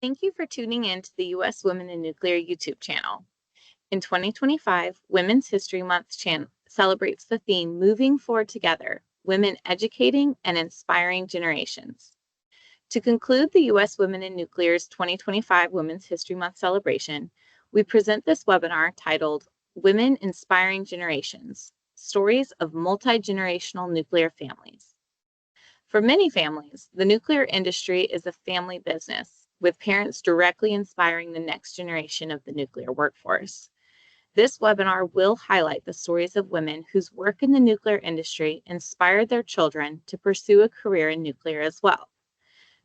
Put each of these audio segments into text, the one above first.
Thank you for tuning in to the U.S. Women in Nuclear YouTube channel. In 2025, Women's History Month celebrates the theme Moving Forward Together, Women Educating and Inspiring Generations. To conclude the U.S. Women in Nuclear's 2025 Women's History Month celebration, we present this webinar titled Women Inspiring Generations, Stories of Multi-Generational Nuclear Families. For many families, the nuclear industry is a family business, with parents directly inspiring the next generation of the nuclear workforce. This webinar will highlight the stories of women whose work in the nuclear industry inspired their children to pursue a career in nuclear as well.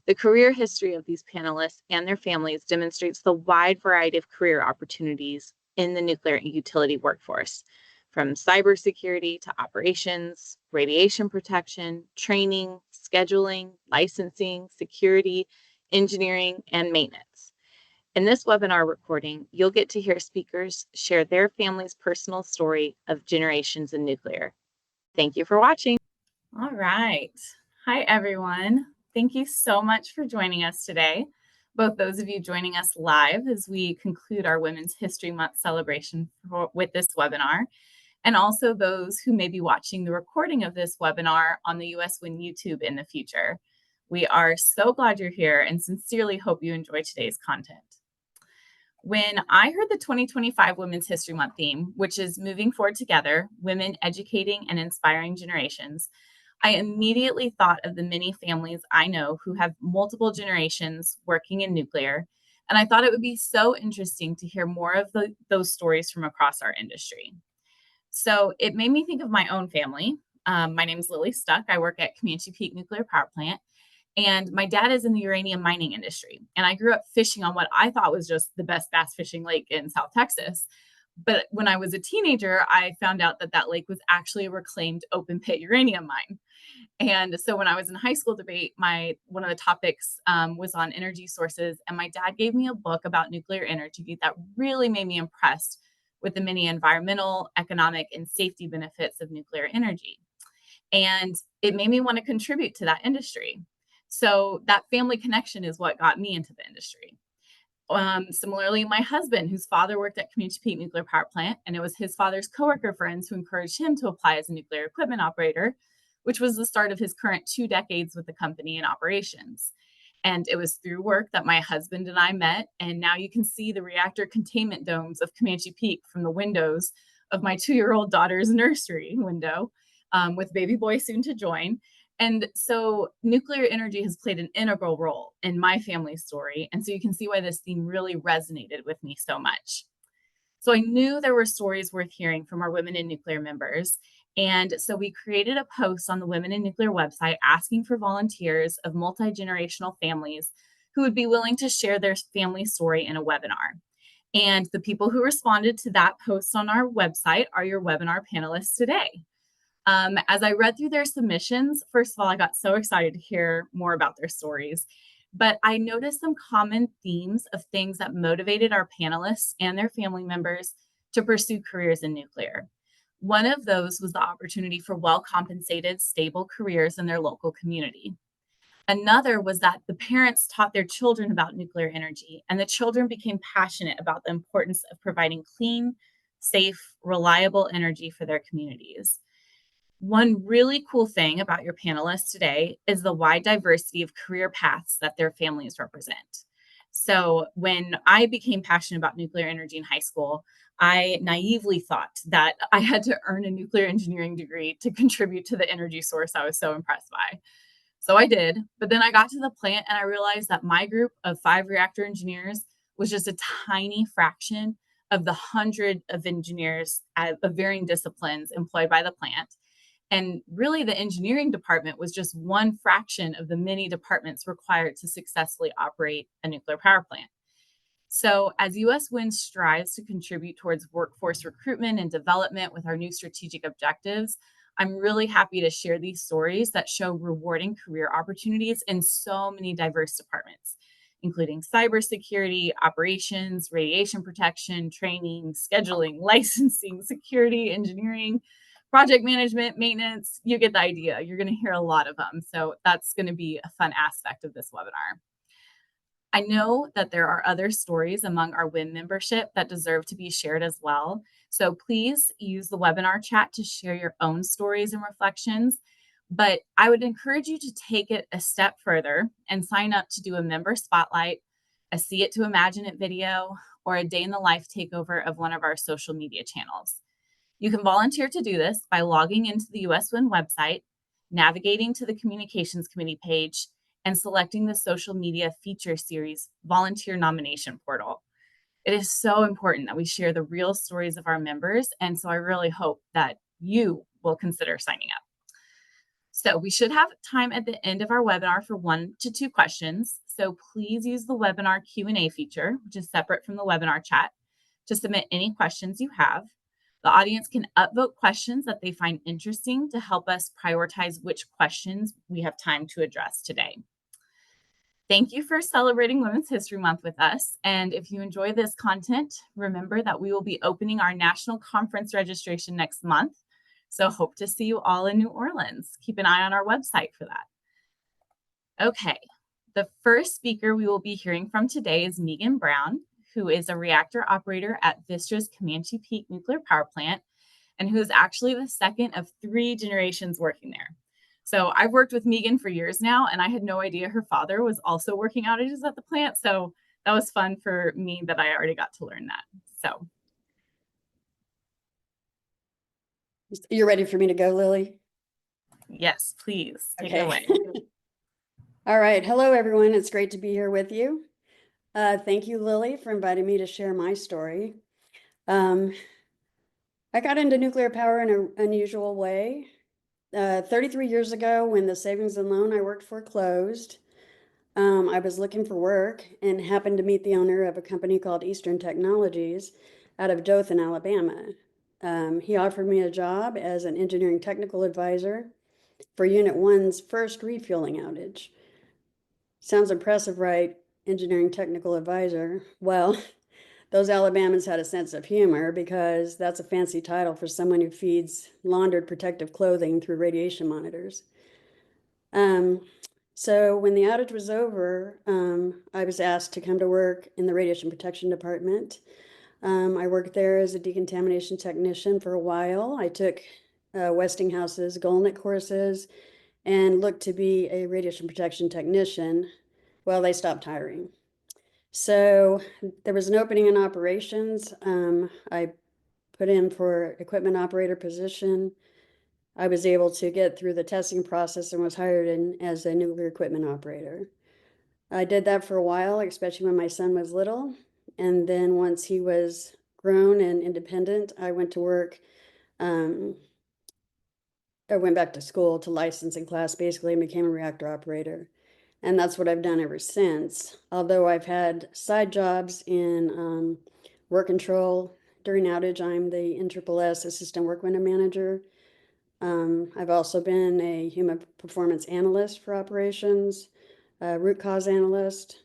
The career history of these panelists and their families demonstrates the wide variety of career opportunities in the nuclear utility workforce, from cybersecurity to operations, radiation protection, training, scheduling, licensing, security, engineering, and maintenance. In this webinar recording, you'll get to hear speakers share their family's personal story of generations in nuclear. Thank you for watching. All right. Hi, everyone. Thank you so much for joining us today, both those of you joining us live as we conclude our Women's History Month celebration with this webinar, and also those who may be watching the recording of this webinar on the US Win YouTube in the future. We are so glad you're here and sincerely hope you enjoy today's content. When I heard the 2025 Women's History Month theme, which is Moving Forward Together, Women Educating and Inspiring Generations, I immediately thought of the many families I know who have multiple generations working in nuclear, and I thought it would be so interesting to hear more of those stories from across our industry. So it made me think of my own family. My name is Lily Stuck. I work at Comanche Peak Nuclear Power Plant, and my dad is in the uranium mining industry. And I grew up fishing on what I thought was just the best bass fishing lake in South Texas. But when I was a teenager, I found out that that lake was actually a reclaimed open pit uranium mine. And so when I was in high school debate, one of the topics was on energy sources. And my dad gave me a book about nuclear energy that really made me impressed with the many environmental, economic, and safety benefits of nuclear energy. And it made me want to contribute to that industry. So that family connection is what got me into the industry. Similarly, my husband, whose father worked at Comanche Peak Nuclear Power Plant, and it was his father's coworker friends who encouraged him to apply as a nuclear equipment operator, which was the start of his current 2 decades with the company in operations. And it was through work that my husband and I met, and now you can see the reactor containment domes of Comanche Peak from the windows of my 2-year-old daughter's nursery window, with baby boy soon to join. And so nuclear energy has played an integral role in my family's story. And so you can see why this theme really resonated with me so much. So I knew there were stories worth hearing from our Women in Nuclear members. And so we created a post on the Women in Nuclear website asking for volunteers of multi-generational families who would be willing to share their family story in a webinar. And the people who responded to that post on our website are your webinar panelists today. As I read through their submissions, first of all, I got so excited to hear more about their stories, but I noticed some common themes of things that motivated our panelists and their family members to pursue careers in nuclear. One of those was the opportunity for well-compensated, stable careers in their local community. Another was that the parents taught their children about nuclear energy, and the children became passionate about the importance of providing clean, safe, reliable energy for their communities. One really cool thing about your panelists today is the wide diversity of career paths that their families represent. So when I became passionate about nuclear energy in high school, I naively thought that I had to earn a nuclear engineering degree to contribute to the energy source I was so impressed by. So I did, but then I got to the plant and I realized that my group of 5 reactor engineers was just a tiny fraction of the 100 of engineers of varying disciplines employed by the plant. And really, the engineering department was just one fraction of the many departments required to successfully operate a nuclear power plant. So as US Wind strives to contribute towards workforce recruitment and development with our new strategic objectives, I'm really happy to share these stories that show rewarding career opportunities in so many diverse departments, including cybersecurity, operations, radiation protection, training, scheduling, licensing, security, engineering, project management, maintenance. You get the idea. You're going to hear a lot of them. So that's going to be a fun aspect of this webinar. I know that there are other stories among our WIM membership that deserve to be shared as well. So please use the webinar chat to share your own stories and reflections. But I would encourage you to take it a step further and sign up to do a member spotlight, a See It to Imagine It video, or a day in the life takeover of one of our social media channels. You can volunteer to do this by logging into the US WIN website, navigating to the Communications Committee page, and selecting the Social Media Feature Series Volunteer Nomination Portal. It is so important that we share the real stories of our members, and so I really hope that you will consider signing up. So we should have time at the end of our webinar for 1 to 2 questions. So please use the webinar Q&A feature, which is separate from the webinar chat, to submit any questions you have. The audience can upvote questions that they find interesting to help us prioritize which questions we have time to address today. Thank you for celebrating Women's History Month with us. And if you enjoy this content, remember that we will be opening our national conference registration next month. So hope to see you all in New Orleans. Keep an eye on our website for that. Okay, the first speaker we will be hearing from today is Meigan Brown, who is a reactor operator at Vistra's Comanche Peak Nuclear Power Plant, and who is actually the second of 3 generations working there. So I've worked with Meigan for years now, and I had no idea her father was also working outages at the plant. So that was fun for me that I already got to learn that. So. You're ready for me to go, Lily? Yes, please take it away. All right. Hello, everyone. It's great to be here with you. Thank you, Lily, for inviting me to share my story. I got into nuclear power in an unusual way. 33 years ago, when the savings and loan I worked for closed, I was looking for work and happened to meet the owner of a company called Eastern Technologies out of Dothan, Alabama. He offered me a job as an engineering technical advisor for Unit 1's first refueling outage. Sounds impressive, right? Engineering technical advisor. Well, those Alabamans had a sense of humor because that's a fancy title for someone who feeds laundered protective clothing through radiation monitors. So when the outage was over, I was asked to come to work in the radiation protection department. I worked there as a decontamination technician for a while. I took Westinghouse's Golnick courses and looked to be a radiation protection technician. Well, they stopped hiring. So there was an opening in operations. I put in for equipment operator position. I was able to get through the testing process and was hired in as a nuclear equipment operator. I did that for a while, especially when my son was little. And then once he was grown and independent, I went to work. I went back to school to licensing class basically and became a reactor operator. And that's what I've done ever since. Although I've had side jobs in work control. During outage, I'm the NSSS Assistant Work Window Manager. I've also been a human performance analyst for operations, root cause analyst.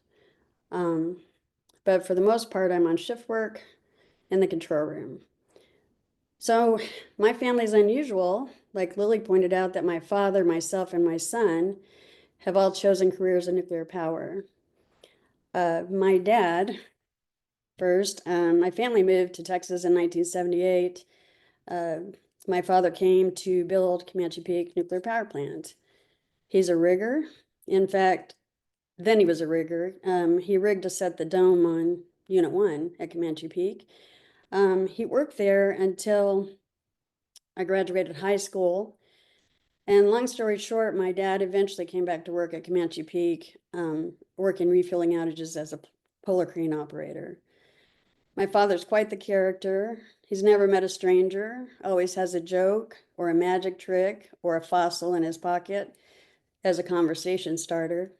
But for the most part, I'm on shift work in the control room. So my family's unusual. Like Lily pointed out, that my father, myself, and my son have all chosen careers in nuclear power. My dad, first, my family moved to Texas in 1978. My father came to build Comanche Peak Nuclear Power Plant. He's a rigger. In fact, then he was a rigger. He rigged to set the dome on Unit 1 at Comanche Peak. He worked there until I graduated high school. And long story short, my dad eventually came back to work at Comanche Peak, working refueling outages as a polar crane operator. My father's quite the character. He's never met a stranger, always has a joke or a magic trick or a fossil in his pocket as a conversation starter.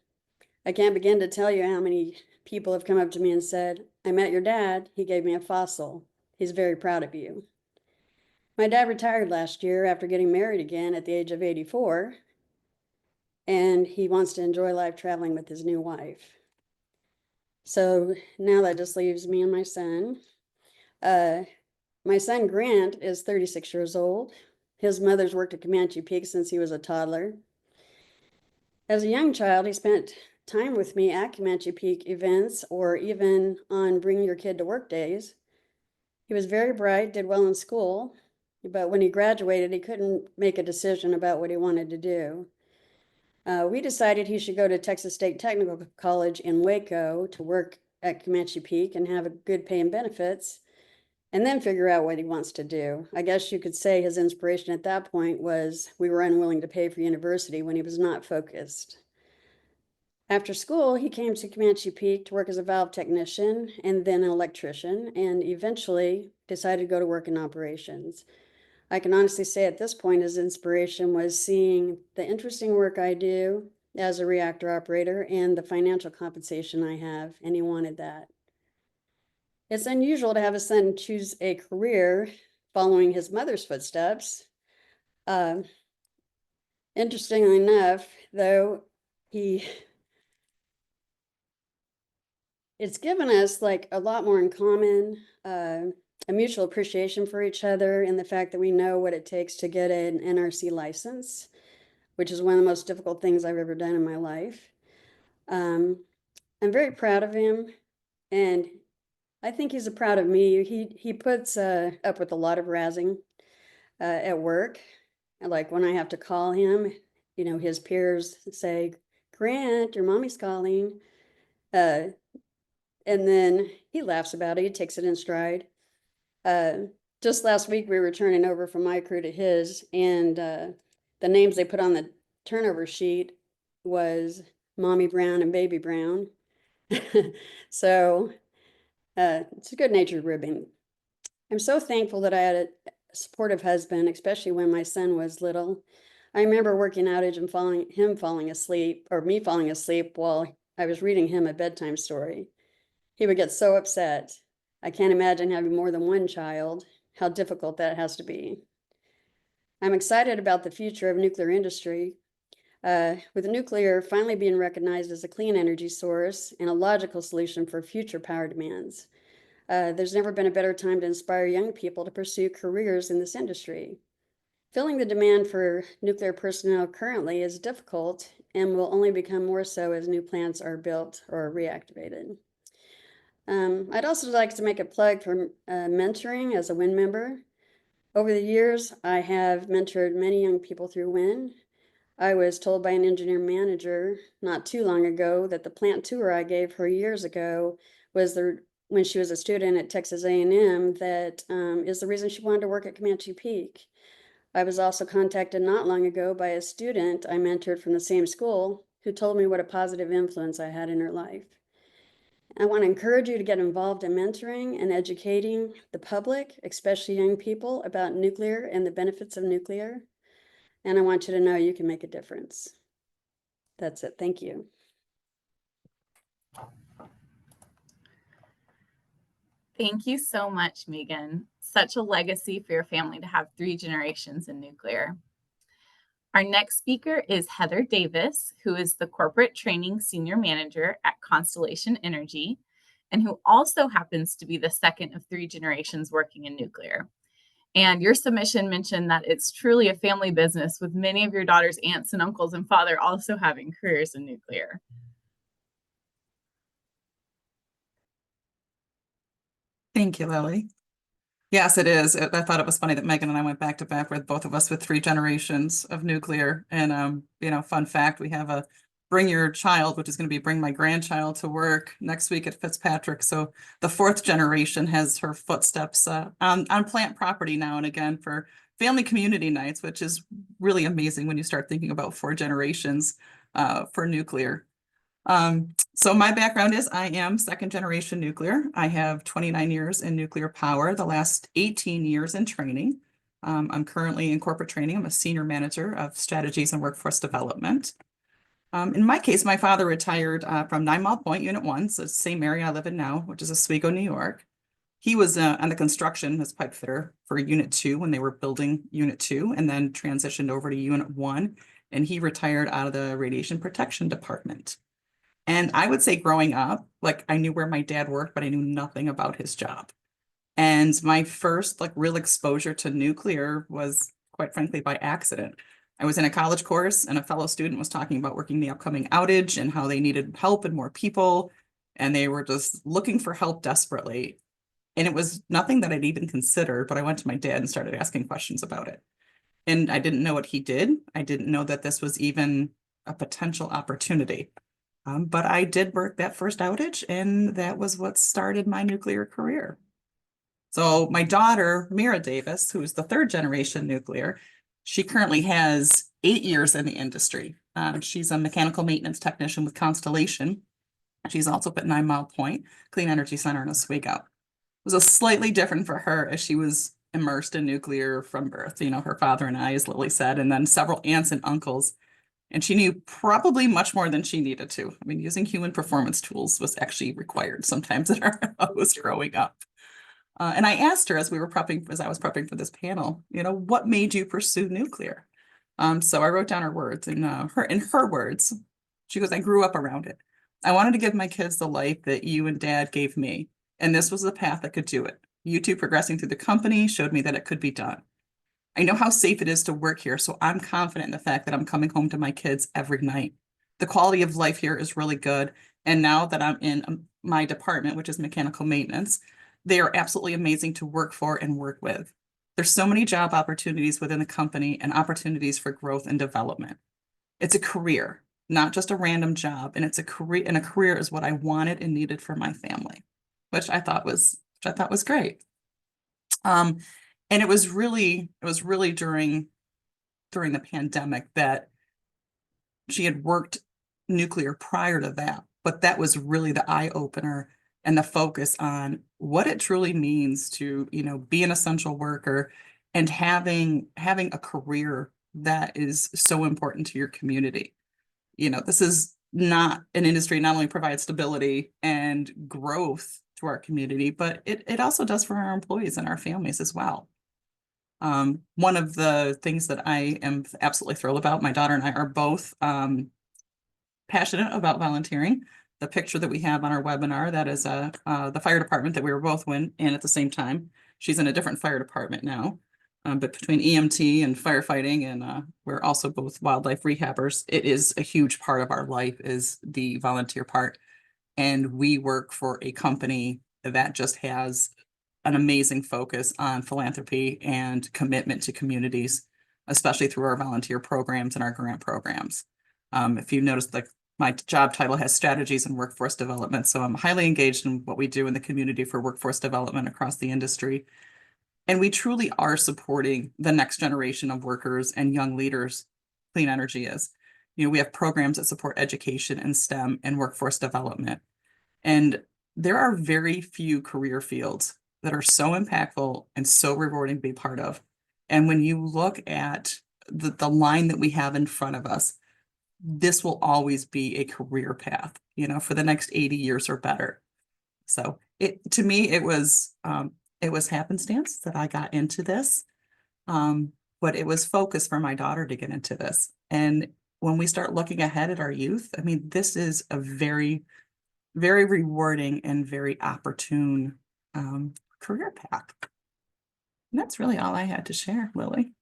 I can't begin to tell you how many people have come up to me and said, "I met your dad, he gave me a fossil. He's very proud of you." My dad retired last year after getting married again at the age of 84, and he wants to enjoy life traveling with his new wife. So now that just leaves me and my son. My son Grant is 36 years old. His mother's worked at Comanche Peak since he was a toddler. As a young child, he spent time with me at Comanche Peak events or even on Bring Your Kid to Work days. He was very bright, did well in school, but when he graduated, he couldn't make a decision about what he wanted to do. We decided he should go to Texas State Technical College in Waco to work at Comanche Peak and have a good pay and benefits, and then figure out what he wants to do. I guess you could say his inspiration at that point was we were unwilling to pay for university when he was not focused. After school, he came to Comanche Peak to work as a valve technician and then an electrician, and eventually decided to go to work in operations. I can honestly say at this point his inspiration was seeing the interesting work I do as a reactor operator and the financial compensation I have, and he wanted that. It's unusual to have a son choose a career following his mother's footsteps. Interestingly enough, though, it's given us like a lot more in common, a mutual appreciation for each other, and the fact that we know what it takes to get an NRC license, which is one of the most difficult things I've ever done in my life. I'm very proud of him, and I think he's proud of me. He puts up with a lot of razzing at work. Like when I have to call him, you know, his peers say, "Grant, your mommy's calling." And then he laughs about it. He takes it in stride. Just last week, we were turning over from my crew to his, and the names they put on the turnover sheet was Mommy Brown and Baby Brown. So it's a good-natured ribbing. I'm so thankful that I had a supportive husband, especially when my son was little. I remember working outage and falling asleep, or me falling asleep while I was reading him a bedtime story. He would get so upset. I can't imagine having more than one child, how difficult that has to be. I'm excited about the future of nuclear industry, with nuclear finally being recognized as a clean energy source and a logical solution for future power demands. There's never been a better time to inspire young people to pursue careers in this industry. Filling the demand for nuclear personnel currently is difficult and will only become more so as new plants are built or reactivated. I'd also like to make a plug for mentoring as a WIN member. Over the years, I have mentored many young people through WIN. I was told by an engineer manager not too long ago that the plant tour I gave her years ago was when she was a student at Texas A&M that is the reason she wanted to work at Comanche Peak. I was also contacted not long ago by a student I mentored from the same school who told me what a positive influence I had in her life. I want to encourage you to get involved in mentoring and educating the public, especially young people, about nuclear and the benefits of nuclear. And I want you to know you can make a difference. That's it. Thank you. Thank you so much, Meigan. Such a legacy for your family to have 3 generations in nuclear. Our next speaker is Heather Davis, who is the Corporate Training Senior Manager at Constellation Energy, and who also happens to be the second of 3 generations working in nuclear. And your submission mentioned that it's truly a family business, with many of your daughter's aunts and uncles and father also having careers in nuclear. Thank you, Lily. Yes, it is. I thought it was funny that Meigan and I went back to back with both of us with 3 generations of nuclear. And, you know, fun fact, we have a Bring Your Child, which is going to be Bring My Grandchild to Work next week at Fitzpatrick. So the 4th generation has her footsteps on plant property now and again for family community nights, which is really amazing when you start thinking about 4 generations for nuclear. So my background is I am 2nd generation nuclear. I have 29 years in nuclear power, the last 18 years in training. I'm currently in corporate training. I'm a senior manager of strategies and workforce development. In my case, my father retired from 9 Mile Point, Unit 1, so it's the same area I live in now, which is Oswego, New York. He was on the construction as pipe fitter for Unit 2 when they were building Unit 2, and then transitioned over to Unit 1, and he retired out of the radiation protection department. And I would say growing up, like I knew where my dad worked, but I knew nothing about his job. And my first like real exposure to nuclear was quite frankly by accident. I was in a college course and a fellow student was talking about working the upcoming outage and how they needed help and more people. And they were just looking for help desperately. And it was nothing that I'd even considered, but I went to my dad and started asking questions about it. And I didn't know what he did. I didn't know that this was even a potential opportunity. But I did work that first outage, and that was what started my nuclear career. So my daughter, Mira Davis, who's the third generation nuclear, she currently has 8 years in the industry. She's a mechanical maintenance technician with Constellation. She's also at 9 Mile Point Clean Energy Center in Oswego. It was a slightly different for her as she was immersed in nuclear from birth. You know, her father and I, as Lily said, and then several aunts and uncles. And she knew probably much more than she needed to. I mean, using human performance tools was actually required sometimes in our house growing up. And I asked her as I was prepping for this panel, you know, what made you pursue nuclear? So I wrote down her words, and in her words, she goes, I grew up around it. I wanted to give my kids the life that you and dad gave me. And this was the path that could do it. You two progressing through the company showed me that it could be done. I know how safe it is to work here, so I'm confident in the fact that I'm coming home to my kids every night. The quality of life here is really good. And now that I'm in my department, which is mechanical maintenance, they are absolutely amazing to work for and work with. There's so many job opportunities within the company and opportunities for growth and development. It's a career, not just a random job. And it's a career, and a career is what I wanted and needed for my family, which I thought was great. And it was really during the pandemic that she had worked nuclear prior to that, but that was really the eye opener and the focus on what it truly means to, you know, be an essential worker and having a career that is so important to your community. You know, this is not an industry not only provides stability and growth to our community, but it also does for our employees and our families as well. One of the things that I am absolutely thrilled about, my daughter and I are both passionate about volunteering. The picture that we have on our webinar, that is the fire department that we were both in at the same time. She's in a different fire department now. But between EMT and firefighting, and we're also both wildlife rehabbers, it is a huge part of our life is the volunteer part. And we work for a company that just has an amazing focus on philanthropy and commitment to communities, especially through our volunteer programs and our grant programs. If you notice, like my job title has strategies and workforce development. So I'm highly engaged in what we do in the community for workforce development across the industry. And we truly are supporting the next generation of workers and young leaders. Clean energy is. You know, we have programs that support education and STEM and workforce development. And there are very few career fields that are so impactful and so rewarding to be part of. And when you look at the line that we have in front of us, this will always be a career path, you know, for the next 80 years or better. So to me, it was happenstance that I got into this. But it was focus for my daughter to get into this. And when we start looking ahead at our youth, I mean, this is a very, very rewarding and very opportune career path. And that's really all I had to share, Lily.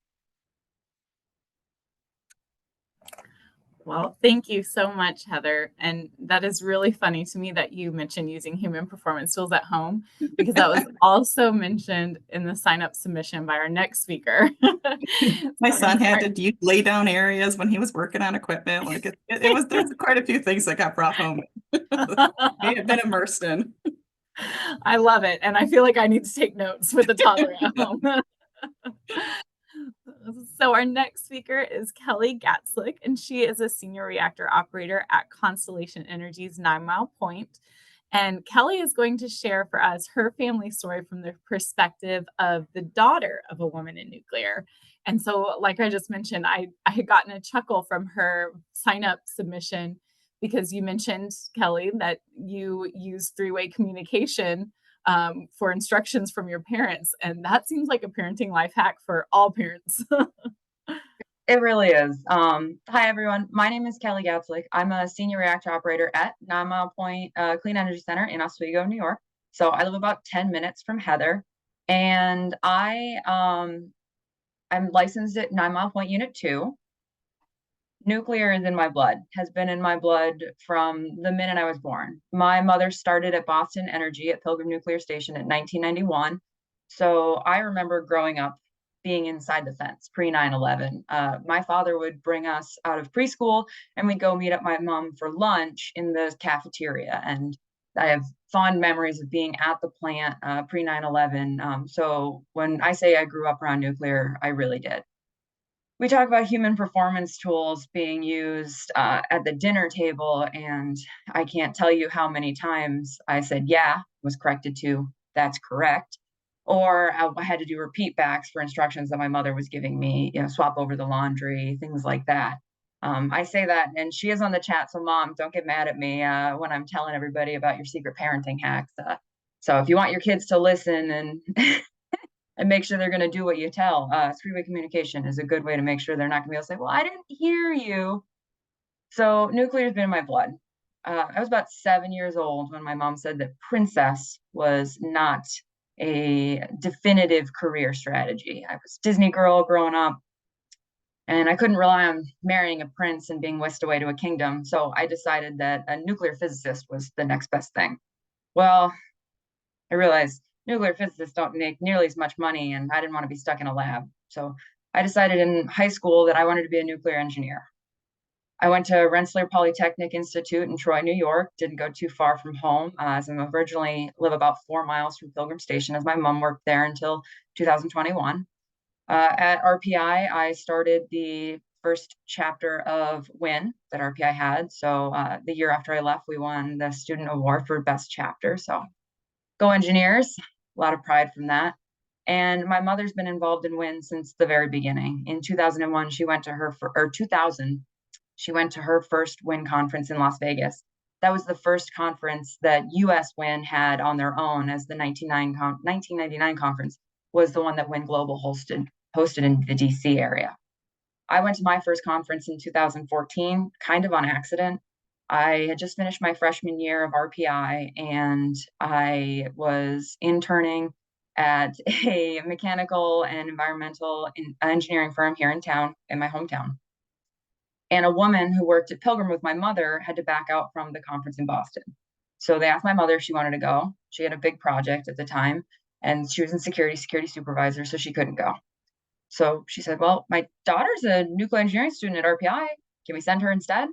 Well, thank you so much, Heather. And that is really funny to me that you mentioned using human performance tools at home, because that was also mentioned in the sign up submission by our next speaker. My son had to lay down areas when he was working on equipment. Like there's quite a few things that got brought home. May have been immersed in. I love it. And I feel like I need to take notes with the toddler at home. So our next speaker is Kelly Gatzlick, and she is a senior reactor operator at Constellation Energy's 9 Mile Point. And Kelly is going to share for us her family story from the perspective of the daughter of a woman in nuclear. And so, like I just mentioned, I had gotten a chuckle from her sign-up submission because you mentioned, Kelly, that you use three-way communication for instructions from your parents. And that seems like a parenting life hack for all parents. It really is. Hi, everyone. My name is Kelly Gatzlick. I'm a senior reactor operator at 9 Mile Point Clean Energy Center in Oswego, New York. So I live about 10 minutes from Heather. And I'm licensed at 9 Mile Point Unit 2. Nuclear is in my blood, has been in my blood from the minute I was born. My mother started at Boston Energy at Pilgrim Nuclear Station in 1991. So I remember growing up being inside the fence pre 9/11. My father would bring us out of preschool and we'd go meet up my mom for lunch in the cafeteria. And I have fond memories of being at the plant pre 9/11. So when I say I grew up around nuclear, I really did. We talk about human performance tools being used at the dinner table, and I can't tell you how many times I said, yeah, was corrected to, that's correct. Or I had to do repeat backs for instructions that my mother was giving me, swap over the laundry, things like that. I say that, and she is on the chat, so Mom, don't get mad at me when I'm telling everybody about your secret parenting hacks. So if you want your kids to listen and and make sure they're going to do what you tell. Three-way communication is a good way to make sure they're not going to be able to say, well, I didn't hear you. So nuclear has been in my blood. I was about 7 years old when my mom said that princess was not a definitive career strategy. I was a Disney girl growing up, and I couldn't rely on marrying a prince and being whisked away to a kingdom. So I decided that a nuclear physicist was the next best thing. Well, I realized nuclear physicists don't make nearly as much money, and I didn't want to be stuck in a lab. So I decided in high school that I wanted to be a nuclear engineer. I went to Rensselaer Polytechnic Institute in Troy, New York, didn't go too far from home, as I'm originally live about 4 miles from Pilgrim Station, as my mom worked there until 2021. At RPI, I started the first chapter of WIN that RPI had. So the year after I left, we won the Student Award for Best Chapter. So go engineers, a lot of pride from that. And my mother's been involved in WIN since the very beginning. In 2001, she went to her, 2000, she went to her first WIN conference in Las Vegas. That was the first conference that US WIN had on their own, as the 1999 conference was the one that WIN Global hosted in the DC area. I went to my first conference in 2014, kind of on accident. I had just finished my freshman year of RPI, and I was interning at a mechanical and environmental engineering firm here in town, in my hometown. And a woman who worked at Pilgrim with my mother had to back out from the conference in Boston. So they asked my mother if she wanted to go. She had a big project at the time, and she was in security supervisor, so she couldn't go. So she said, well, my daughter's a nuclear engineering student at RPI. Can we send her instead?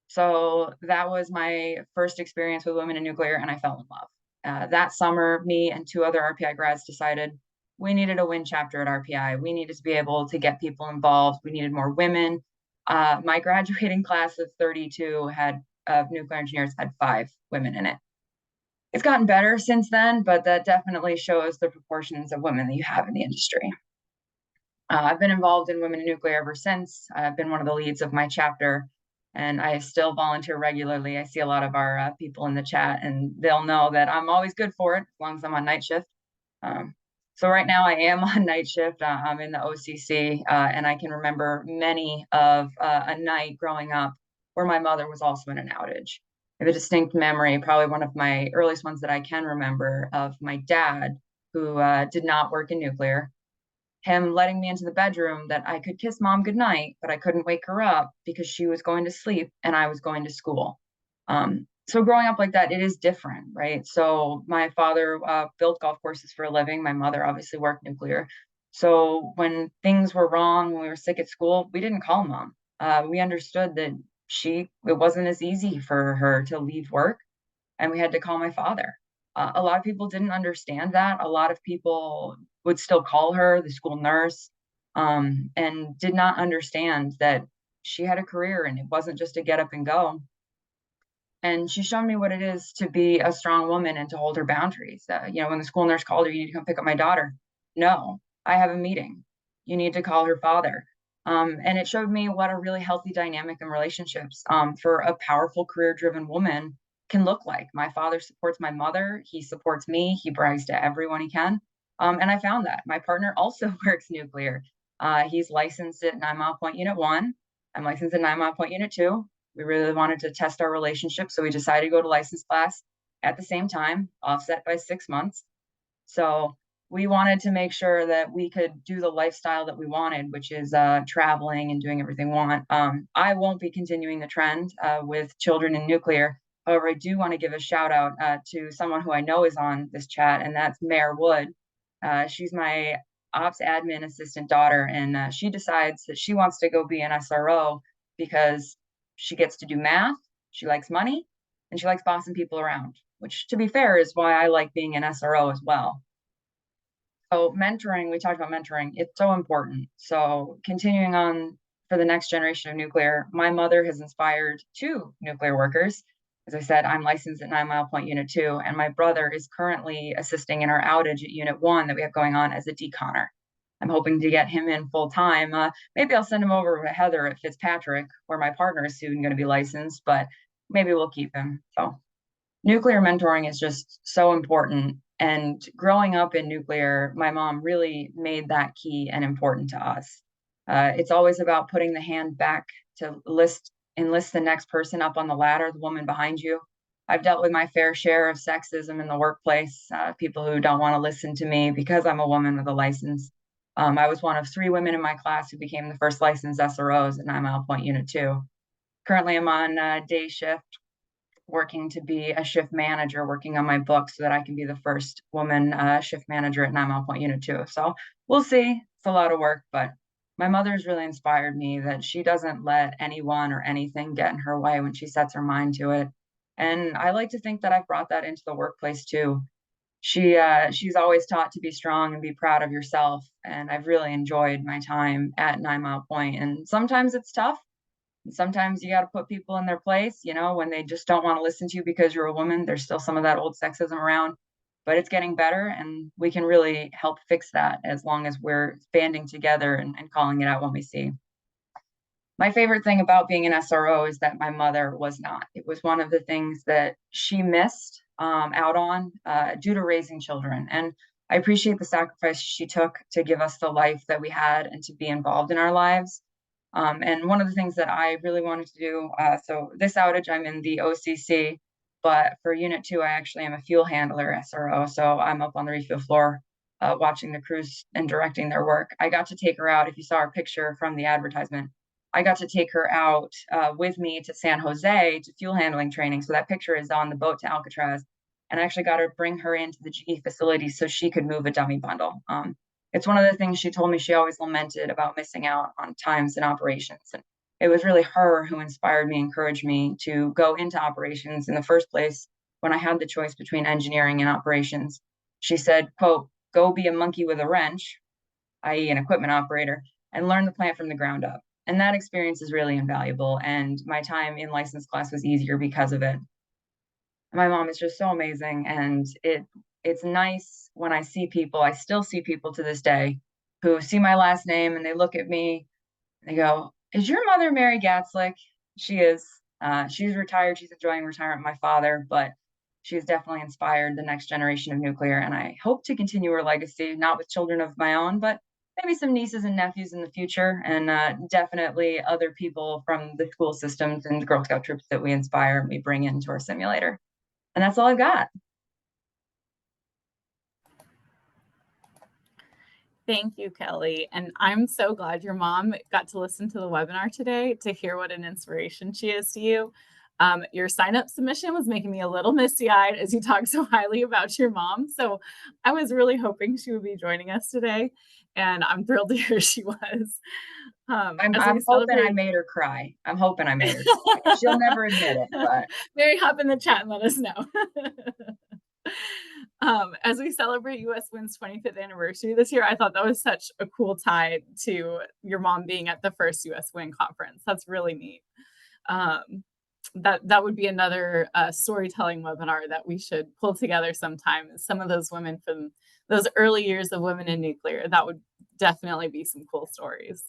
So that was my first experience with women in nuclear, and I fell in love. That summer, me and 2 other RPI grads decided we needed a WIN chapter at RPI. We needed to be able to get people involved. We needed more women. My graduating class of 32 nuclear engineers had 5 women in it. It's gotten better since then, but that definitely shows the proportions of women that you have in the industry. I've been involved in Women in Nuclear ever since. I've been one of the leads of my chapter, and I still volunteer regularly. I see a lot of our people in the chat, and they'll know that I'm always good for it, as long as I'm on night shift. So right now I am on night shift. I'm in the OCC, and I can remember many of a night growing up where my mother was also in an outage. I have a distinct memory, probably one of my earliest ones that I can remember, of my dad, who did not work in nuclear. Him letting me into the bedroom that I could kiss Mom goodnight, but I couldn't wake her up because she was going to sleep and I was going to school. So growing up like that, it is different, right? So my father built golf courses for a living. My mother obviously worked nuclear. So when things were wrong, when we were sick at school, we didn't call Mom. We understood that it wasn't as easy for her to leave work, and we had to call my father. A lot of people didn't understand that. A lot of people would still call her the school nurse, and did not understand that she had a career and it wasn't just a get up and go. And she showed me what it is to be a strong woman and to hold her boundaries. When the school nurse called her, you need to come pick up my daughter. No, I have a meeting. You need to call her father. And it showed me what a really healthy dynamic in relationships for a powerful career-driven woman can look like. My father supports my mother. He supports me. He brags to everyone he can. And I found that. My partner also works nuclear. He's licensed at 9 Mile Point Unit 1. I'm licensed at 9 Mile Point Unit 2. We really wanted to test our relationship, so we decided to go to license class at the same time, offset by 6 months. So we wanted to make sure that we could do the lifestyle that we wanted, which is traveling and doing everything we want. I won't be continuing the trend with children in nuclear. However, I do want to give a shout out to someone who I know is on this chat, and that's Mayor Wood. She's my ops admin assistant daughter, and she decides that she wants to go be an SRO because she gets to do math, she likes money, and she likes bossing people around, which, to be fair, is why I like being an SRO as well. So mentoring, we talked about mentoring, it's so important. So continuing on for the next generation of nuclear, my mother has inspired 2 nuclear workers. As I said, I'm licensed at 9 Mile Point Unit 2, and my brother is currently assisting in our outage at Unit 1 that we have going on as a deconner. I'm hoping to get him in full time. Maybe I'll send him over to Heather at Fitzpatrick, where my partner is soon going to be licensed, but maybe we'll keep him. So nuclear mentoring is just so important. And growing up in nuclear, my mom really made that key and important to us. It's always about putting the hand back to enlist the next person up on the ladder, the woman behind you. I've dealt with my fair share of sexism in the workplace, people who don't want to listen to me because I'm a woman with a license. I was one of 3 women in my class who became the first licensed SROs at 9 Mile Point Unit 2. Currently, I'm on day shift, working to be a shift manager, working on my book so that I can be the first woman shift manager at 9 Mile Point Unit 2. So we'll see. It's a lot of work, but my mother's really inspired me that she doesn't let anyone or anything get in her way when she sets her mind to it. And I like to think that I've brought that into the workplace too. She's always taught to be strong and be proud of yourself. And I've really enjoyed my time at 9 Mile Point. And sometimes it's tough. Sometimes you got to put people in their place, you know, when they just don't want to listen to you because you're a woman. There's still some of that old sexism around, but it's getting better, and we can really help fix that as long as we're banding together and calling it out when we see. My favorite thing about being an SRO is that my mother was not. It was one of the things that she missed out on due to raising children. And I appreciate the sacrifice she took to give us the life that we had and to be involved in our lives. And one of the things that I really wanted to do, so this outage, I'm in the OCC, but for Unit 2, I actually am a fuel handler SRO. So I'm up on the refuel floor watching the crews and directing their work. I got to take her out. If you saw our picture from the advertisement, I got to take her out with me to San Jose to fuel handling training. So that picture is on the boat to Alcatraz. And I actually got to bring her into the GE facility so she could move a dummy bundle. It's one of the things she told me she always lamented about missing out on times in operations. And it was really her who inspired me, encouraged me to go into operations in the first place when I had the choice between engineering and operations. She said, quote, "Go be a monkey with a wrench," i.e. an equipment operator, and learn the plant from the ground up. And that experience is really invaluable. And my time in license class was easier because of it. My mom is just so amazing, and it's nice when I see people. I still see people to this day who see my last name and they look at me and they go, "Is your mother Mary Gatzlick?" She is. She's retired. She's enjoying retirement with my father, but she's definitely inspired the next generation of nuclear. And I hope to continue her legacy, not with children of my own, but maybe some nieces and nephews in the future, and definitely other people from the school systems and the Girl Scout troops that we inspire and we bring into our simulator. And that's all I've got. Thank you, Kelly. And I'm so glad your mom got to listen to the webinar today to hear what an inspiration she is to you. Your sign-up submission was making me a little misty-eyed as you talked so highly about your mom. So I was really hoping she would be joining us today, and I'm thrilled to hear she was. I'm hoping I made her cry. I'm hoping I made her cry. She'll never admit it, but Mary, hop in the chat and let us know. As we celebrate US Win's 25th anniversary this year, I thought that was such a cool tie to your mom being at the first US Win conference. That's really neat. That would be another storytelling webinar that we should pull together sometime. Some of those women from those early years of women in nuclear, that would definitely be some cool stories.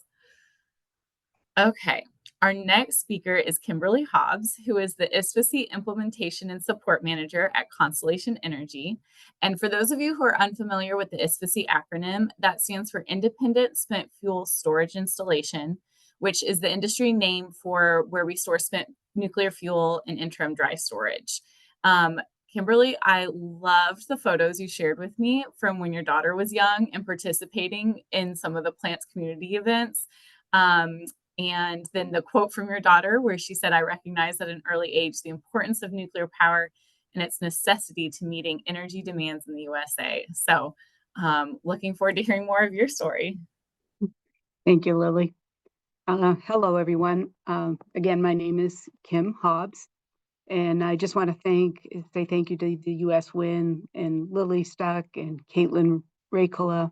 Okay, our next speaker is Kimberly Hobbs, who is the ISPAC Implementation and Support Manager at Constellation Energy. And for those of you who are unfamiliar with the ISPAC acronym, that stands for Independent Spent Fuel Storage Installation, which is the industry name for where we store spent nuclear fuel in interim dry storage. Kimberly, I loved the photos you shared with me from when your daughter was young and participating in some of the Plants community events. And then the quote from your daughter where she said, "I recognize at an early age the importance of nuclear power and its necessity to meeting energy demands in the USA." So looking forward to hearing more of your story. Thank you, Lily. Hello, everyone. Again, my name is Kim Hobbs, and I just want to say thank you to the US WIN and Lily Stuck and Caitlin Racola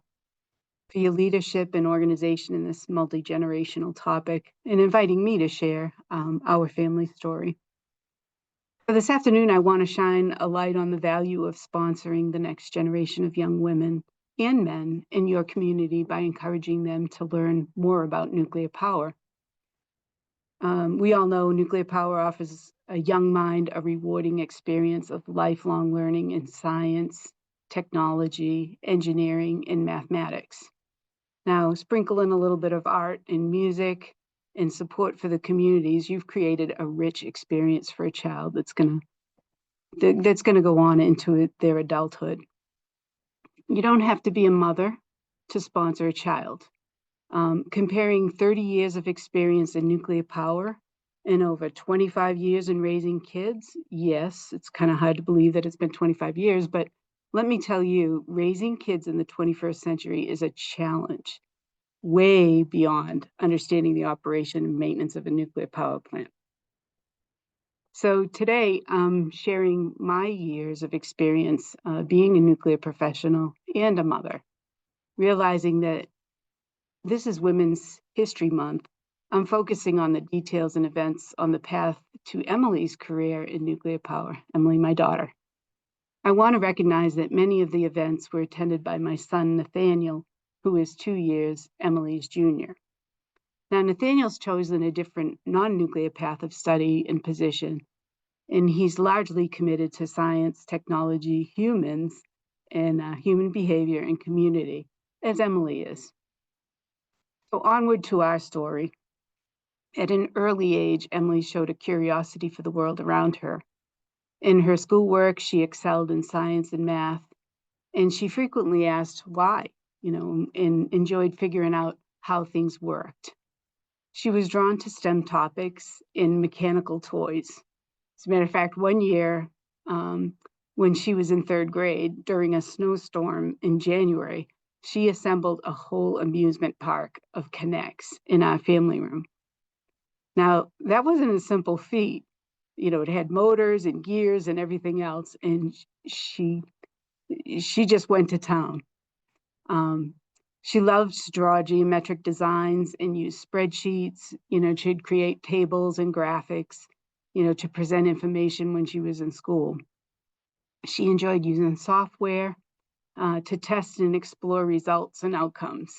for your leadership and organization in this multi-generational topic and inviting me to share our family story. For this afternoon, I want to shine a light on the value of sponsoring the next generation of young women and men in your community by encouraging them to learn more about nuclear power. We all know nuclear power offers a young mind a rewarding experience of lifelong learning in science, technology, engineering, and mathematics. Now, sprinkle in a little bit of art and music and support for the communities, you've created a rich experience for a child that's going to go on into their adulthood. You don't have to be a mother to sponsor a child. Comparing 30 years of experience in nuclear power and over 25 years in raising kids, yes, it's kind of hard to believe that it's been 25 years, but let me tell you, raising kids in the 21st century is a challenge way beyond understanding the operation and maintenance of a nuclear power plant. So today, I'm sharing my years of experience being a nuclear professional and a mother, realizing that this is Women's History Month. I'm focusing on the details and events on the path to Emily's career in nuclear power, Emily, my daughter. I want to recognize that many of the events were attended by my son, Nathaniel, who is 2 years Emily's junior. Now, Nathaniel's chosen a different non-nuclear path of study and position, and he's largely committed to science, technology, humans, and human behavior and community, as Emily is. So onward to our story. At an early age, Emily showed a curiosity for the world around her. In her schoolwork, she excelled in science and math, and she frequently asked why, and enjoyed figuring out how things worked. She was drawn to STEM topics in mechanical toys. As a matter of fact, one year, when she was in 3rd grade, during a snowstorm in January, she assembled a whole amusement park of Connects in our family room. Now, that wasn't a simple feat. It had motors and gears and everything else, and she just went to town. She loved to draw geometric designs and use spreadsheets. She'd create tables and graphics, to present information when she was in school. She enjoyed using software to test and explore results and outcomes.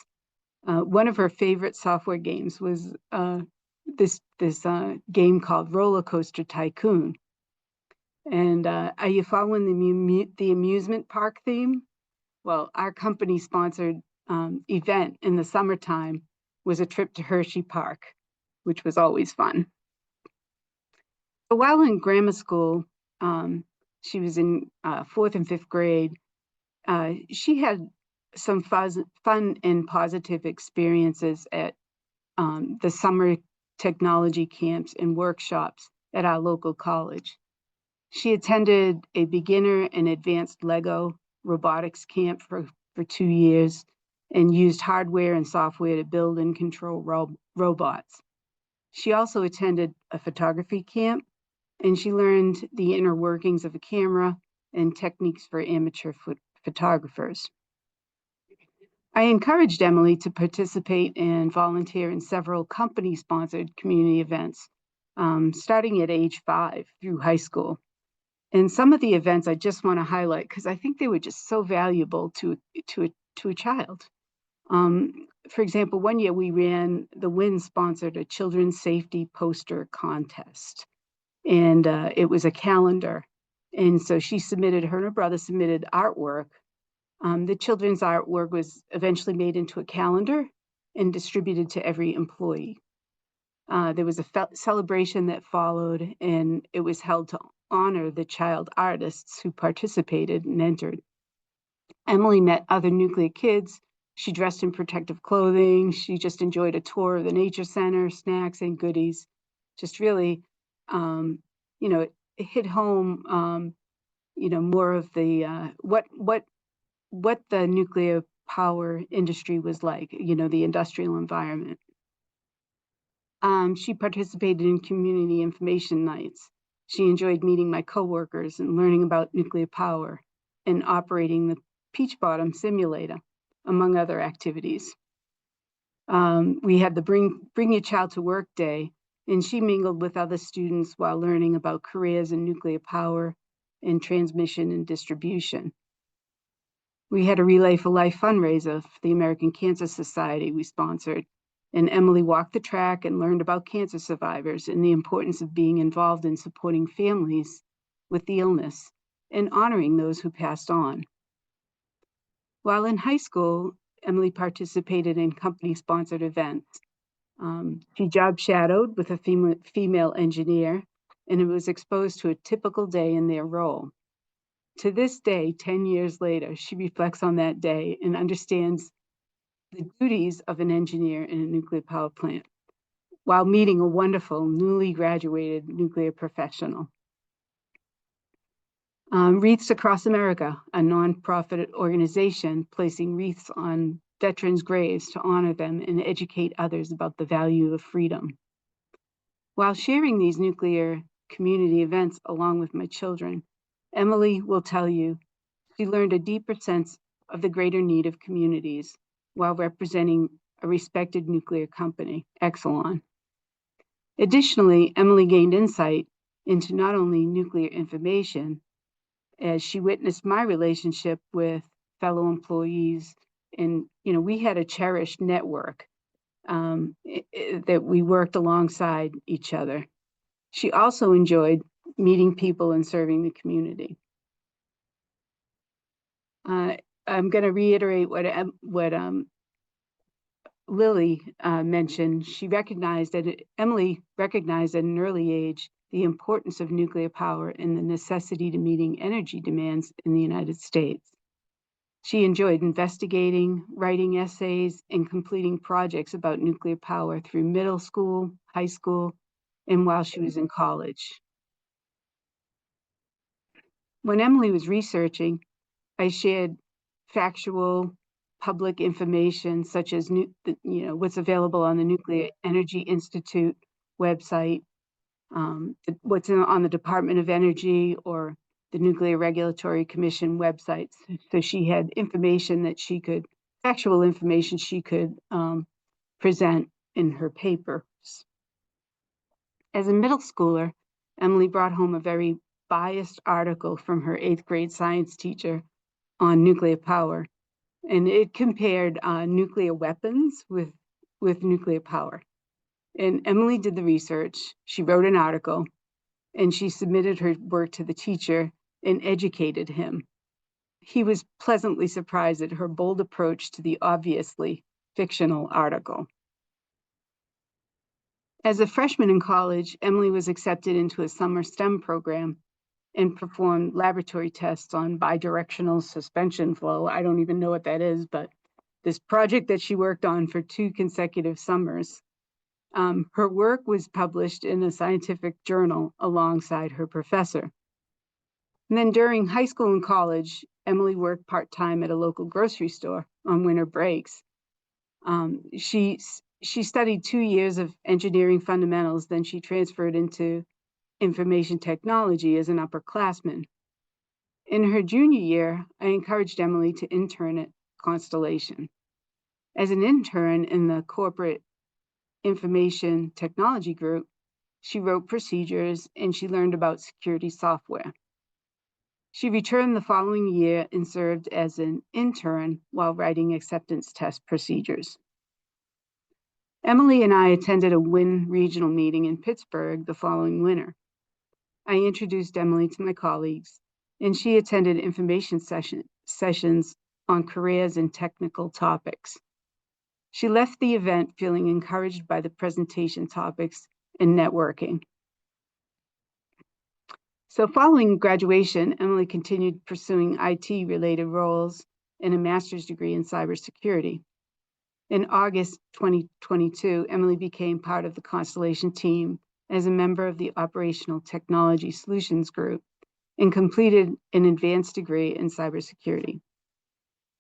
One of her favorite software games was this game called Roller Coaster Tycoon. And are you following the amusement park theme? Well, our company sponsored event in the summertime was a trip to Hershey Park, which was always fun. So while in grammar school, she was in 4th and 5th grade, she had some fun and positive experiences at the summer technology camps and workshops at our local college. She attended a beginner and advanced Lego robotics camp for 2 years and used hardware and software to build and control robots. She also attended a photography camp, and she learned the inner workings of a camera and techniques for amateur photographers. I encouraged Emily to participate and volunteer in several company-sponsored community events, starting at age 5 through high school. And some of the events I just want to highlight because I think they were just so valuable to a child. For example, one year we ran, the WIN sponsored a children's safety poster contest, and it was a calendar. And so her and her brother submitted artwork. The children's artwork was eventually made into a calendar and distributed to every employee. There was a celebration that followed, and it was held to honor the child artists who participated and entered. Emily met other nuclear kids. She dressed in protective clothing. She just enjoyed a tour of the nature center, snacks and goodies. Just really, it hit home, more of the what the nuclear power industry was like, the industrial environment. She participated in community information nights. She enjoyed meeting my coworkers and learning about nuclear power and operating the Peach Bottom simulator, among other activities. We had the Bring Your Child to Work Day, and she mingled with other students while learning about careers in nuclear power and transmission and distribution. We had a Relay for Life fundraiser for the American Cancer Society we sponsored, and Emily walked the track and learned about cancer survivors and the importance of being involved in supporting families with the illness and honoring those who passed on. While in high school, Emily participated in company-sponsored events. She job shadowed with a female engineer and was exposed to a typical day in their role. To this day, 10 years later, she reflects on that day and understands the duties of an engineer in a nuclear power plant while meeting a wonderful newly graduated nuclear professional. Wreaths Across America, a nonprofit organization placing wreaths on veterans' graves to honor them and educate others about the value of freedom. While sharing these nuclear community events along with my children, Emily will tell you she learned a deeper sense of the greater need of communities while representing a respected nuclear company, Exelon. Additionally, Emily gained insight into not only nuclear information, as she witnessed my relationship with fellow employees, and we had a cherished network that we worked alongside each other. She also enjoyed meeting people and serving the community. I'm going to reiterate what Lily mentioned. Emily recognized at an early age the importance of nuclear power and the necessity to meeting energy demands in the United States. She enjoyed investigating, writing essays, and completing projects about nuclear power through middle school, high school, and while she was in college. When Emily was researching, I shared factual public information such as what's available on the Nuclear Energy Institute website, what's on the Department of Energy or the Nuclear Regulatory Commission websites. So she had factual information she could present in her papers. As a middle schooler, Emily brought home a very biased article from her 8th grade science teacher on nuclear power, and it compared nuclear weapons with nuclear power. And Emily did the research. She wrote an article, and she submitted her work to the teacher and educated him. He was pleasantly surprised at her bold approach to the obviously fictional article. As a freshman in college, Emily was accepted into a summer STEM program and performed laboratory tests on bidirectional suspension flow. I don't even know what that is, but this project that she worked on for 2 consecutive summers. Her work was published in a scientific journal alongside her professor. And then during high school and college, Emily worked part-time at a local grocery store on winter breaks. She studied 2 years of engineering fundamentals, then she transferred into information technology as an upperclassman. In her junior year, I encouraged Emily to intern at Constellation. As an intern in the corporate information technology group, she wrote procedures and she learned about security software. She returned the following year and served as an intern while writing acceptance test procedures. Emily and I attended a WIN regional meeting in Pittsburgh the following winter. I introduced Emily to my colleagues, and she attended information sessions on careers and technical topics. She left the event feeling encouraged by the presentation topics and networking. So following graduation, Emily continued pursuing IT-related roles and a master's degree in cybersecurity. In August 2022, Emily became part of the Constellation team as a member of the Operational Technology Solutions Group and completed an advanced degree in cybersecurity.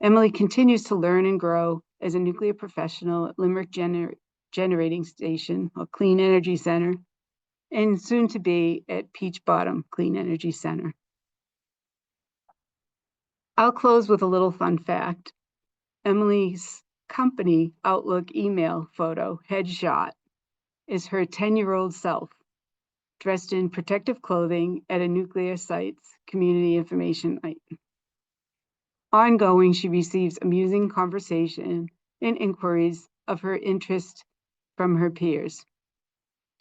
Emily continues to learn and grow as a nuclear professional at Limerick Generating Station, or Clean Energy Center, and soon to be at Peach Bottom Clean Energy Center. I'll close with a little fun fact. Emily's company Outlook email photo headshot is her 10-year-old self dressed in protective clothing at a nuclear site's community information night. Ongoing, she receives amusing conversation and inquiries of her interest from her peers.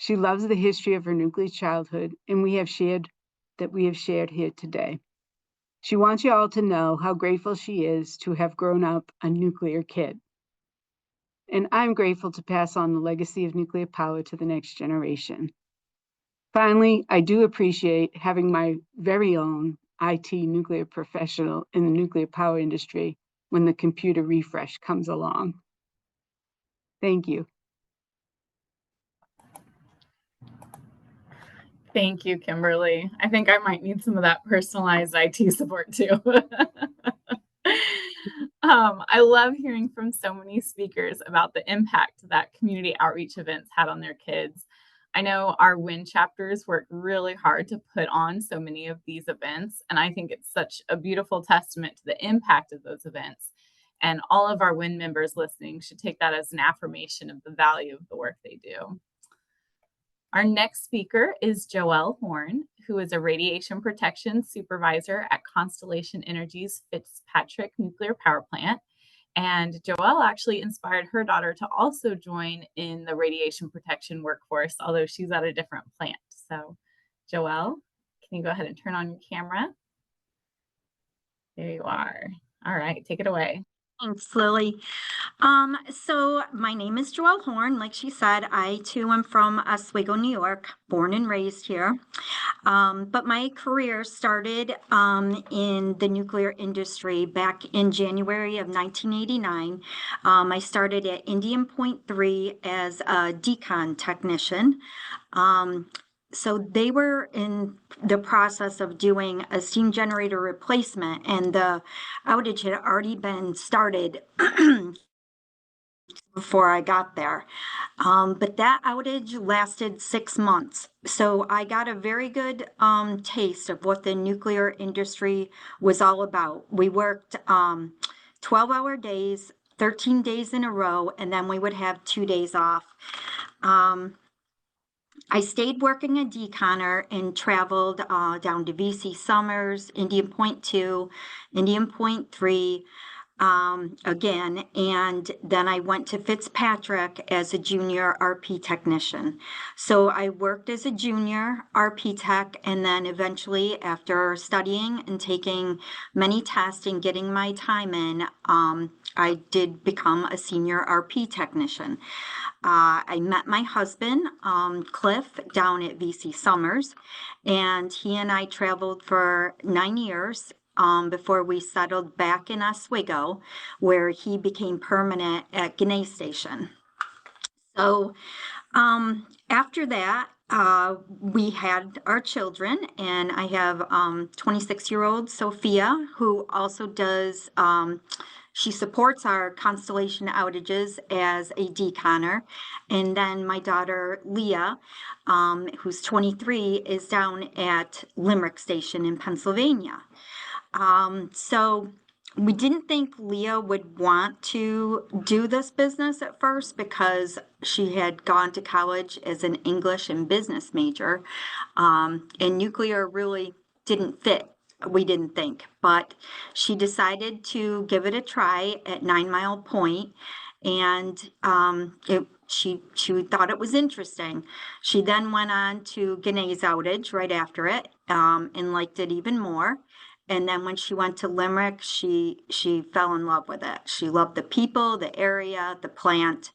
She loves the history of her nuclear childhood, and we have shared here today. She wants you all to know how grateful she is to have grown up a nuclear kid. And I'm grateful to pass on the legacy of nuclear power to the next generation. Finally, I do appreciate having my very own IT nuclear professional in the nuclear power industry when the computer refresh comes along. Thank you. Thank you, Kimberly. I think I might need some of that personalized IT support too. I love hearing from so many speakers about the impact that community outreach events had on their kids. I know our WIN chapters work really hard to put on so many of these events, and I think it's such a beautiful testament to the impact of those events. And all of our WIN members listening should take that as an affirmation of the value of the work they do. Our next speaker is Joelle Horn, who is a radiation protection supervisor at Constellation Energy's Fitzpatrick Nuclear Power Plant. And Joelle actually inspired her daughter to also join in the radiation protection workforce, although she's at a different plant. So Joelle, can you go ahead and turn on your camera? There you are. All right, take it away. Thanks, Lily. So my name is Joelle Horn. Like she said, I too am from Oswego, New York, born and raised here. But my career started in the nuclear industry back in January of 1989. I started at Indian Point 3 as a decon technician. So they were in the process of doing a steam generator replacement, and the outage had already been started before I got there. But that outage lasted 6 months. So I got a very good taste of what the nuclear industry was all about. We worked 12-hour days, 13 days in a row, and then we would have 2 days off. I stayed working a deconner and traveled down to VC Summers, Indian Point 2, Indian Point 3 again, and then I went to Fitzpatrick as a junior RP technician. So I worked as a junior RP tech, and then eventually, after studying and taking many tests and getting my time in, I did become a senior RP technician. I met my husband, Cliff, down at VC Summers, and he and I traveled for 9 years before we settled back in Oswego, where he became permanent at Gnay Station. So after that, we had our children, and I have 26-year-old Sophia, who also does she supports our Constellation outages as a deconner. And then my daughter, Leah, who's 23, is down at Limerick Station in Pennsylvania. So we didn't think Leah would want to do this business at first because she had gone to college as an English and business major, and nuclear really didn't fit. We didn't think, but she decided to give it a try at 9 Mile Point, and she thought it was interesting. She then went on to Gnay's outage right after it, and liked it even more. And then when she went to Limerick, she fell in love with it. She loved the people, the area, the plant,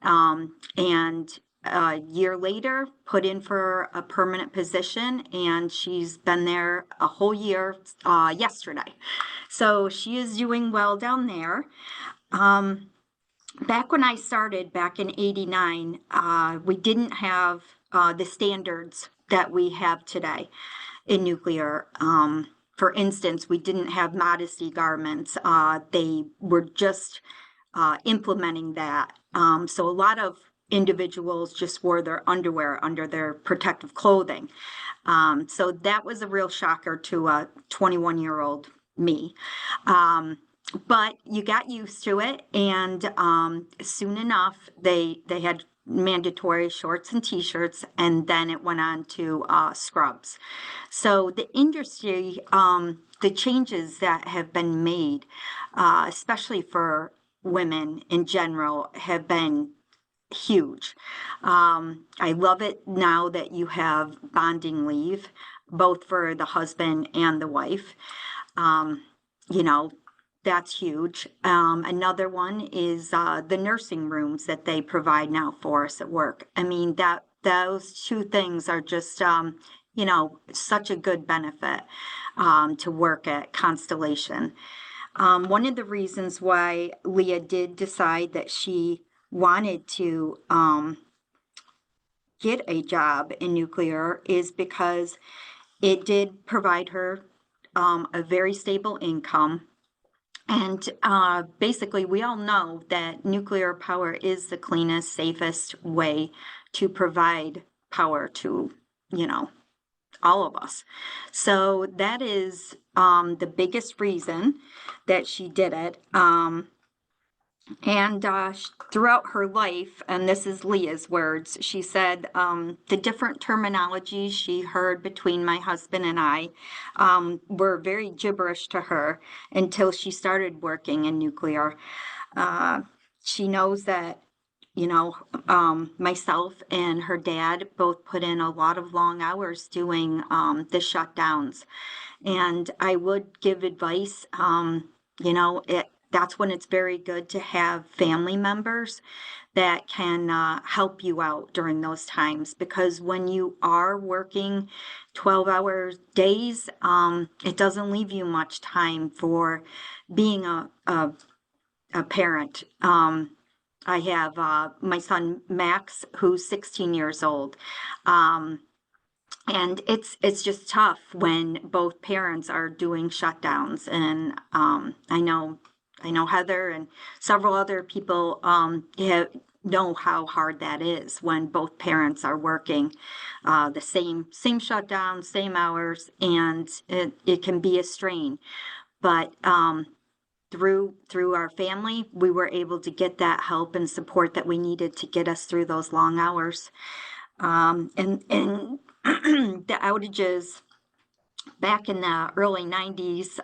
and a year later, put in for a permanent position, and she's been there a whole year yesterday. So she is doing well down there. Back when I started back in '89, we didn't have the standards that we have today in nuclear. For instance, we didn't have modesty garments. They were just implementing that. So a lot of individuals just wore their underwear under their protective clothing. So that was a real shocker to a 21-year-old me. But you got used to it, and soon enough, they had mandatory shorts and t-shirts, and then it went on to scrubs. So the industry, the changes that have been made, especially for women in general, have been huge. I love it now that you have bonding leave, both for the husband and the wife. You know, that's huge. Another one is the nursing rooms that they provide now for us at work. I mean, those two things are just, you know, such a good benefit to work at Constellation. One of the reasons why Leah did decide that she wanted to get a job in nuclear is because it did provide her a very stable income. And basically, we all know that nuclear power is the cleanest, safest way to provide power to, you know, all of us. So that is the biggest reason that she did it. And throughout her life, and this is Leah's words, she said the different terminologies she heard between my husband and I were very gibberish to her until she started working in nuclear. She knows that, you know, myself and her dad both put in a lot of long hours doing the shutdowns. And I would give advice, you know, that's when it's very good to have family members that can help you out during those times, because when you are working 12-hour days, it doesn't leave you much time for being a parent. I have my son Max, who's 16 years old. And it's just tough when both parents are doing shutdowns. And I know Heather and several other people know how hard that is when both parents are working the same shutdown, same hours, and it can be a strain. But through our family, we were able to get that help and support that we needed to get us through those long hours. And the outages back in the early 90s,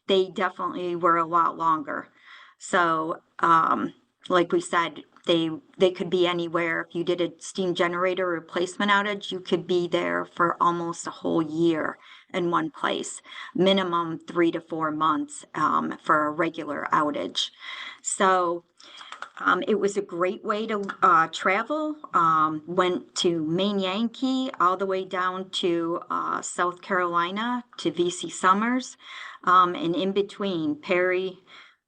they definitely were a lot longer. So, like we said, they could be anywhere. If you did a steam generator replacement outage, you could be there for almost a whole year in one place, minimum 3 to 4 months for a regular outage. So it was a great way to travel. Went to Maine Yankee all the way down to South Carolina to VC Summers, and in between Perry,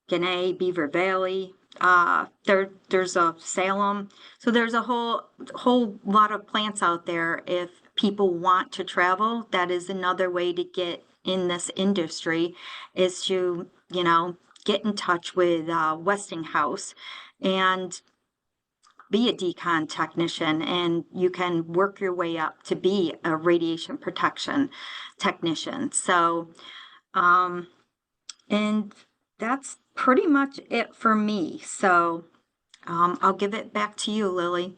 Gannett, Beaver Valley. There's a Salem. So there's a whole lot of plants out there. If people want to travel, that is another way to get in this industry, is to, you know, get in touch with Westinghouse and be a decon technician, and you can work your way up to be a radiation protection technician. So, and that's pretty much it for me. So I'll give it back to you, Lily.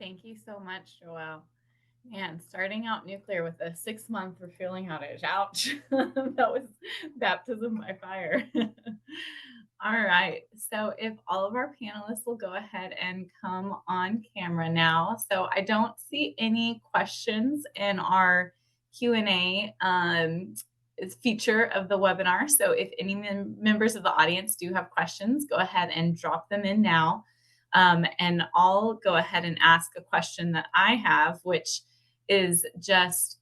Thank you so much, Joelle. Man, starting out nuclear with a 6-month refueling outage. Ouch. That was baptism by fire. All right. So if all of our panelists will go ahead and come on camera now. So I don't see any questions in our Q&A feature of the webinar. So if any members of the audience do have questions, go ahead and drop them in now. And I'll go ahead and ask a question that I have, which is just,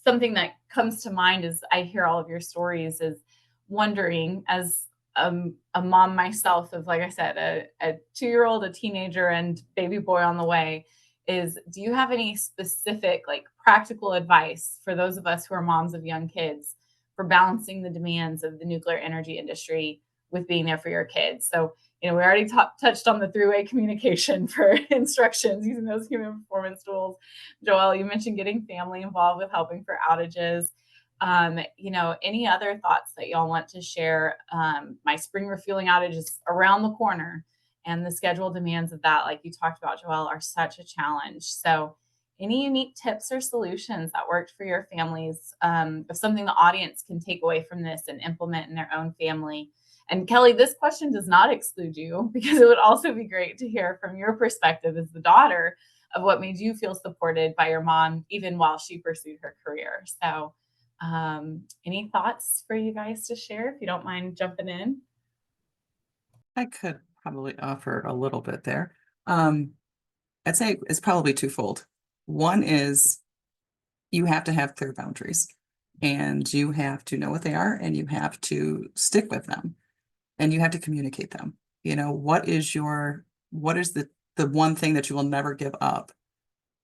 something that comes to mind as I hear all of your stories, is wondering, as a mom myself of, like I said, a 2-year-old, a teenager, and baby boy on the way, is do you have any specific practical advice for those of us who are moms of young kids for balancing the demands of the nuclear energy industry with being there for your kids? So, we already touched on the 3-way communication for instructions using those human performance tools. Joelle, you mentioned getting family involved with helping for outages. Any other thoughts that y'all want to share? My spring refueling outage is around the corner, and the schedule demands of that, like you talked about, Joelle, are such a challenge. So any unique tips or solutions that worked for your families, of something the audience can take away from this and implement in their own family? And Kelly, this question does not exclude you, because it would also be great to hear from your perspective as the daughter of what made you feel supported by your mom, even while she pursued her career. So any thoughts for you guys to share, if you don't mind jumping in? I could probably offer a little bit there. I'd say it's probably twofold. One is you have to have clear boundaries, and you have to know what they are, and you have to stick with them, and you have to communicate them. What is the one thing that you will never give up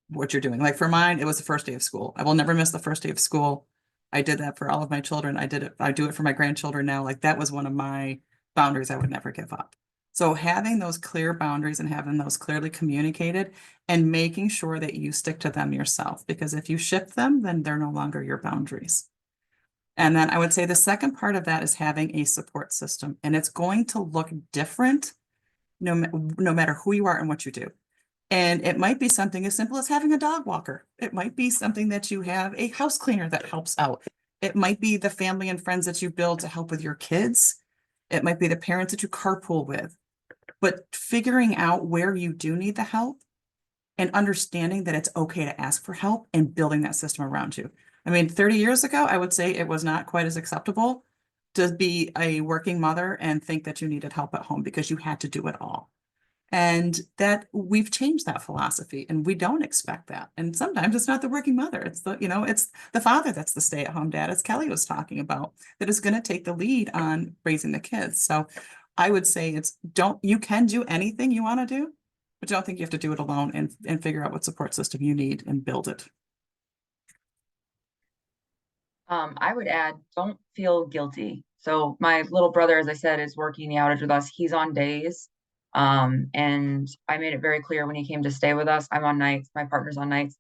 what you're doing? Like for mine, it was the first day of school. I will never miss the first day of school. I did that for all of my children. I do it for my grandchildren now. Like that was one of my boundaries I would never give up. So having those clear boundaries and having those clearly communicated and making sure that you stick to them yourself, because if you shift them, then they're no longer your boundaries. And then I would say the second part of that is having a support system, and it's going to look different no matter who you are and what you do. And it might be something as simple as having a dog walker. It might be something that you have a house cleaner that helps out. It might be the family and friends that you build to help with your kids. It might be the parents that you carpool with. But figuring out where you do need the help and understanding that it's okay to ask for help and building that system around you. I mean, 30 years ago, I would say it was not quite as acceptable to be a working mother and think that you needed help at home because you had to do it all. And that we've changed that philosophy, and we don't expect that. And sometimes it's not the working mother. It's it's the father that's the stay-at-home dad, as Kelly was talking about, that is going to take the lead on raising the kids. So I would say you can do anything you want to do, but don't think you have to do it alone, and figure out what support system you need and build it. I would add, don't feel guilty. So my little brother, as I said, is working the outage with us. He's on days. And I made it very clear when he came to stay with us, I'm on nights, my partner's on nights.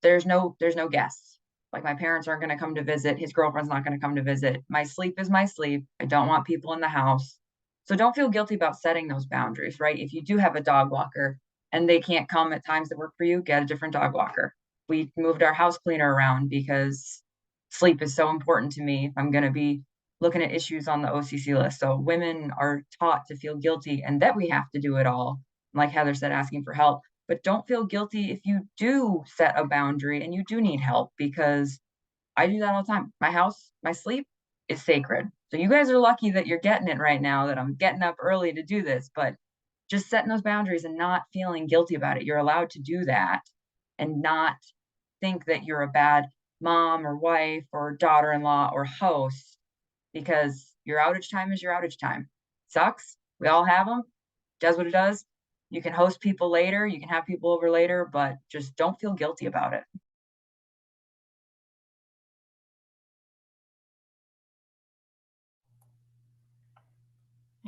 There's no guests. Like my parents aren't going to come to visit. His girlfriend's not going to come to visit. My sleep is my sleep. I don't want people in the house. So don't feel guilty about setting those boundaries, right? If you do have a dog walker and they can't come at times that work for you, get a different dog walker. We moved our house cleaner around because sleep is so important to me if I'm going to be looking at issues on the OCC list. So women are taught to feel guilty and that we have to do it all. Like Heather said, asking for help, but don't feel guilty if you do set a boundary and you do need help, because I do that all the time. My house, my sleep is sacred. So you guys are lucky that you're getting it right now, that I'm getting up early to do this, but just setting those boundaries and not feeling guilty about it. You're allowed to do that and not think that you're a bad mom or wife or daughter-in-law or host, because your outage time is your outage time. Sucks. We all have them. Does what it does. You can host people later. You can have people over later, but just don't feel guilty about it.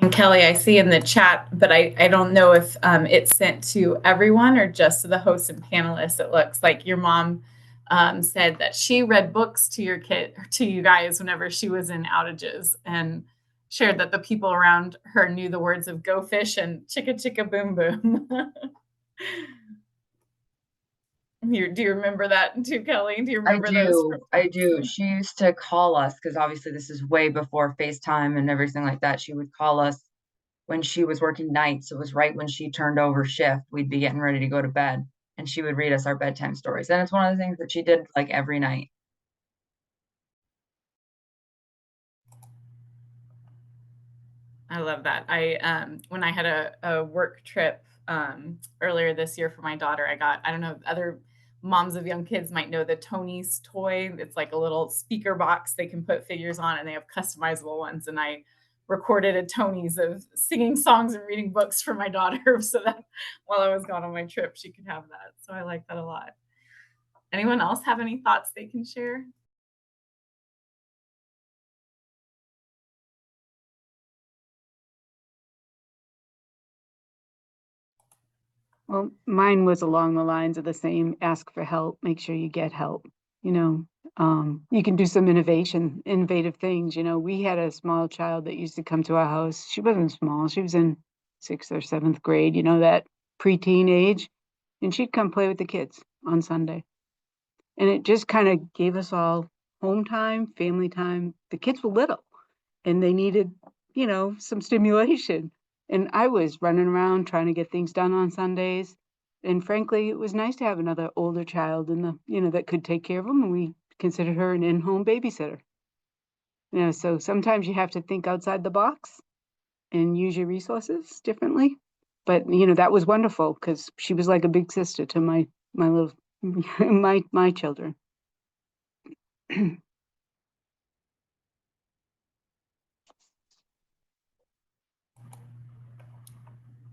And Kelly, I see in the chat, but I don't know if it's sent to everyone or just to the hosts and panelists. It looks like your mom said that she read books to you guys whenever she was in outages, and shared that the people around her knew the words of "Go Fish" and "Chicka Chicka Boom Boom." Do you remember that too, Kelly? Do you remember those? I do. She used to call us, because obviously this is way before FaceTime and everything like that. She would call us when she was working nights. It was right when she turned over shift. We'd be getting ready to go to bed, and she would read us our bedtime stories. And it's one of the things that she did like every night. I love that. When I had a work trip earlier this year for my daughter, I don't know, other moms of young kids might know the Tony's toy. It's like a little speaker box they can put figures on, and they have customizable ones. And I recorded a Tony's of singing songs and reading books for my daughter so that while I was gone on my trip, she could have that. So I like that a lot. Anyone else have any thoughts they can share? Well, mine was along the lines of the same, ask for help, make sure you get help. You know, you can do some innovative things. You know, we had a small child that used to come to our house. She wasn't small. She was in 6th or 7th grade, you know, that preteen age. And she'd come play with the kids on Sunday. And it just kind of gave us all home time, family time. The kids were little and they needed, you know, some stimulation. And I was running around trying to get things done on Sundays. And frankly, it was nice to have another older child in the, you know, that could take care of them. And we considered her an in-home babysitter. You know, so sometimes you have to think outside the box and use your resources differently. But, you know, that was wonderful because she was like a big sister to my little, my children.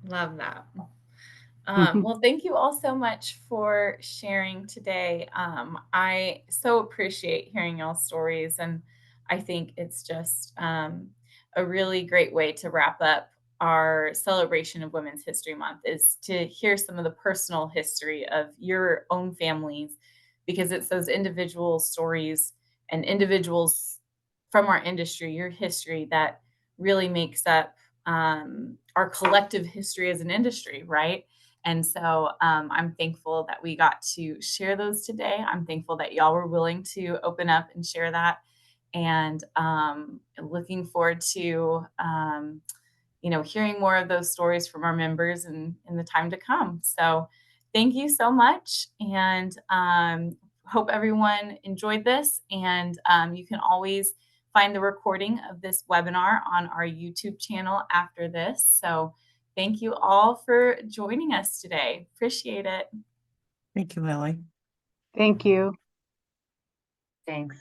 Love that. Well, thank you all so much for sharing today. I so appreciate hearing y'all's stories, and I think it's just a really great way to wrap up our celebration of Women's History Month is to hear some of the personal history of your own families, because it's those individual stories and individuals from our industry, your history, that really makes up our collective history as an industry, right? And so I'm thankful that we got to share those today. I'm thankful that y'all were willing to open up and share that. And looking forward to, hearing more of those stories from our members in the time to come. So thank you so much. And hope everyone enjoyed this. And you can always find the recording of this webinar on our YouTube channel after this. So thank you all for joining us today. Appreciate it. Thank you, Lily. Thank you. Thanks.